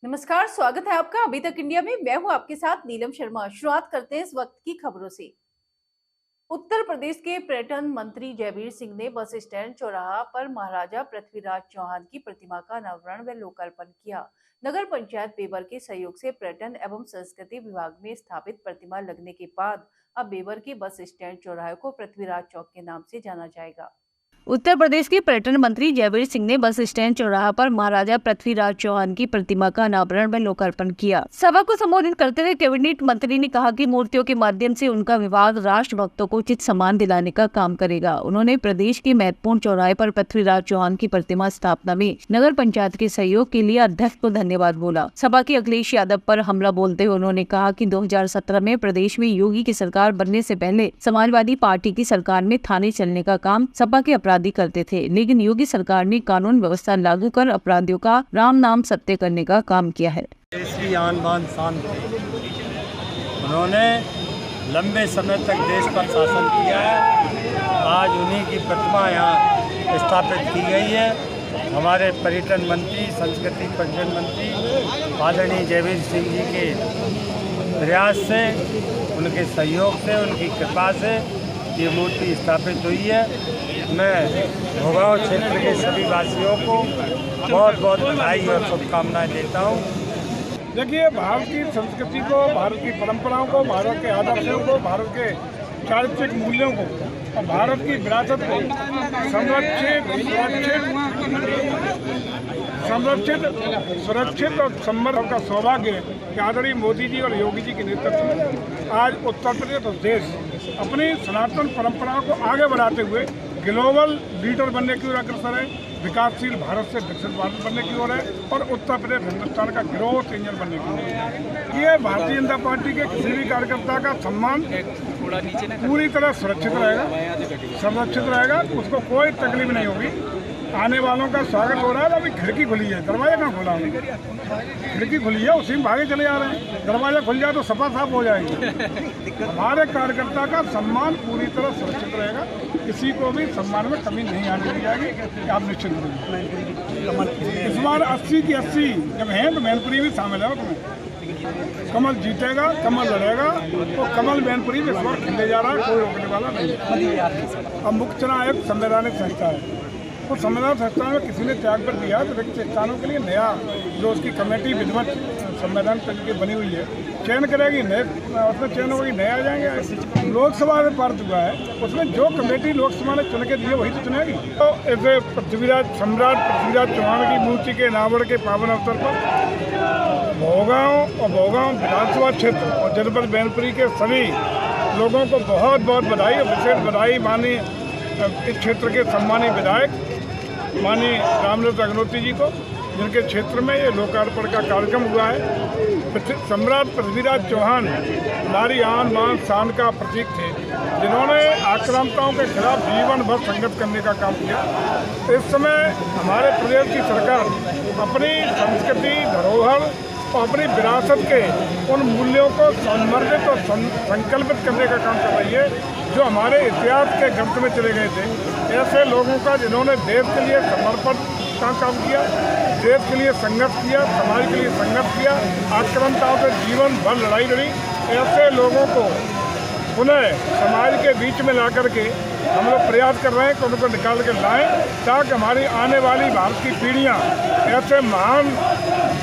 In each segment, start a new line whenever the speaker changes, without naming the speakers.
नमस्कार, स्वागत है आपका अभी तक इंडिया में। मैं हूं आपके साथ नीलम शर्मा। शुरुआत करते हैं इस वक्त की खबरों से। उत्तर प्रदेश के पर्यटन मंत्री जयवीर सिंह ने बस स्टैंड चौराहा पर महाराजा पृथ्वीराज चौहान की प्रतिमा का अनावरण व लोकार्पण किया। नगर पंचायत बेवर के सहयोग से पर्यटन एवं संस्कृति विभाग में स्थापित प्रतिमा लगने के बाद अब बेवर के बस स्टैंड चौराहे को पृथ्वीराज चौक के नाम से जाना जाएगा।
उत्तर प्रदेश के पर्यटन मंत्री जयवीर सिंह ने बस स्टैंड चौराहा पर महाराजा पृथ्वीराज चौहान की प्रतिमा का अनावरण व लोकार्पण किया। सभा को संबोधित करते हुए कैबिनेट मंत्री ने कहा कि मूर्तियों के माध्यम से उनका विभाग राष्ट्र भक्तों को उचित सम्मान दिलाने का काम करेगा। उन्होंने प्रदेश के महत्वपूर्ण चौराहे पर पृथ्वीराज चौहान की प्रतिमा स्थापना में नगर पंचायत के सहयोग के लिए अध्यक्ष को धन्यवाद बोला। सभा के अखिलेश यादव पर हमला बोलते हुए उन्होंने कहा कि 2017 में प्रदेश में योगी की सरकार बनने से पहले समाजवादी पार्टी की सरकार में थाने चलने का काम सपा के अपराधी करते थे, लेकिन योगी सरकार ने कानून व्यवस्था लागू कर अपराधियों का राम नाम सत्य करने का काम किया है।
देश की आन बान शान थे। उन्होंने लंबे समय तक देश पर शासन किया है। आज उन्हीं की प्रतिमा यहाँ स्थापित की गई है। हमारे पर्यटन मंत्री, संस्कृति पर्यटन मंत्री आदरणीय जयवीर सिंह जी के प्रयास से, उनके सहयोग से, उनकी कृपा से ये मूर्ति स्थापित हुई है। मैं भोगांव क्षेत्र के सभी वासियों को बहुत बहुत बधाई और शुभकामनाएं देता हूँ।
देखिए, भारत की संस्कृति को, भारत की परंपराओं को, भारत के आदर्शों को, भारत के चारित्रिक मूल्यों को और भारत की विरासत को सुरक्षित और समृद्ध का सौभाग्य है कि आदरणीय मोदी जी और योगी जी के नेतृत्व में आज उत्तर प्रदेश और देश अपनी सनातन परंपराओं को आगे बढ़ाते हुए ग्लोबल लीडर बनने की ओर अग्रसर है, विकासशील भारत से विकसित भारत बनने की ओर है और उत्तर प्रदेश हिंदुस्तान का ग्रोथ इंजन बनने की ओर है। ये भारतीय जनता पार्टी के किसी भी कार्यकर्ता का सम्मान पूरी तरह सुरक्षित रहेगा, संरक्षित रहेगा, उसको कोई तकलीफ नहीं होगी। आने वालों का स्वागत हो रहा है। अभी खिड़की खुली है, दरवाजा कहाँ खोला है? खिड़की खुली है, उसी में भागे चले जा रहे हैं। दरवाजा खुल जाए तो सफा साफ हो जाएगी। हमारे कार्यकर्ता का सम्मान पूरी तरह सुरक्षित रहेगा, किसी को भी सम्मान में कमी नहीं आने दी जाएगी, आप निश्चित रहिए। इस बार 80 की 80 जब हैं तो मैनपुरी भी शामिल है उसमें। कमल जीतेगा, कमल लड़ेगा तो कमल मैनपुरी में इस बार खिले जा रहा है, कोई रोकने वाला नहीं। अब मुख्य चुनाव एक संवैधानिक संस्था है, तो संविधान संस्था में किसी ने त्याग कर दिया तो व्यक्ति स्थानों के लिए नया जो उसकी कमेटी विधिवत संविधान की बनी हुई है चयन करेगी, नए उसमें चयन होगी, नए आ जाएंगे। लोकसभा में पारित हुआ है, उसमें जो कमेटी लोकसभा ने चुन के दी है वही तो चुनेगी। तो ऐसे सम्राट पृथ्वीराज चौहान की मूर्ति के अनावरण के पावन अवसर पर भोगांव विधानसभा क्षेत्र और जनपद मैनपुरी के सभी लोगों को बहुत बहुत बधाई और विशेष बधाई माननीय इस क्षेत्र के सम्मानित विधायक माननीय रामलता अग्निहोत्री जी को, जिनके क्षेत्र में ये लोकार्पण का कार्यक्रम हुआ है। सम्राट पृथ्वीराज चौहान हमारी आन बान शान का प्रतीक थे, जिन्होंने आक्रामकताओं के खिलाफ जीवन भर संघर्ष करने का काम किया। इस समय हमारे प्रदेश की सरकार अपनी संस्कृति, धरोहर और अपनी विरासत के उन मूल्यों को संवर्धित और संकल्पित करने का काम कर रही है, जो हमारे इतिहास के गर्त में चले गए थे। ऐसे लोगों का जिन्होंने देश के लिए समर्पण का काम किया, देश के लिए संघर्ष किया, समाज के लिए संघर्ष किया, आक्रामकताओं से जीवन भर लड़ाई लड़ी, ऐसे लोगों को पुनः समाज के बीच में ला करके हम लोग प्रयास कर रहे हैं कि उनको निकाल के लाएं, ताकि हमारी आने वाली भारत की पीढ़ियां ऐसे महान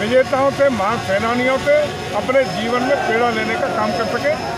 विजेताओं से, महान सेनानियों से अपने जीवन में प्रेरणा लेने का काम कर सके।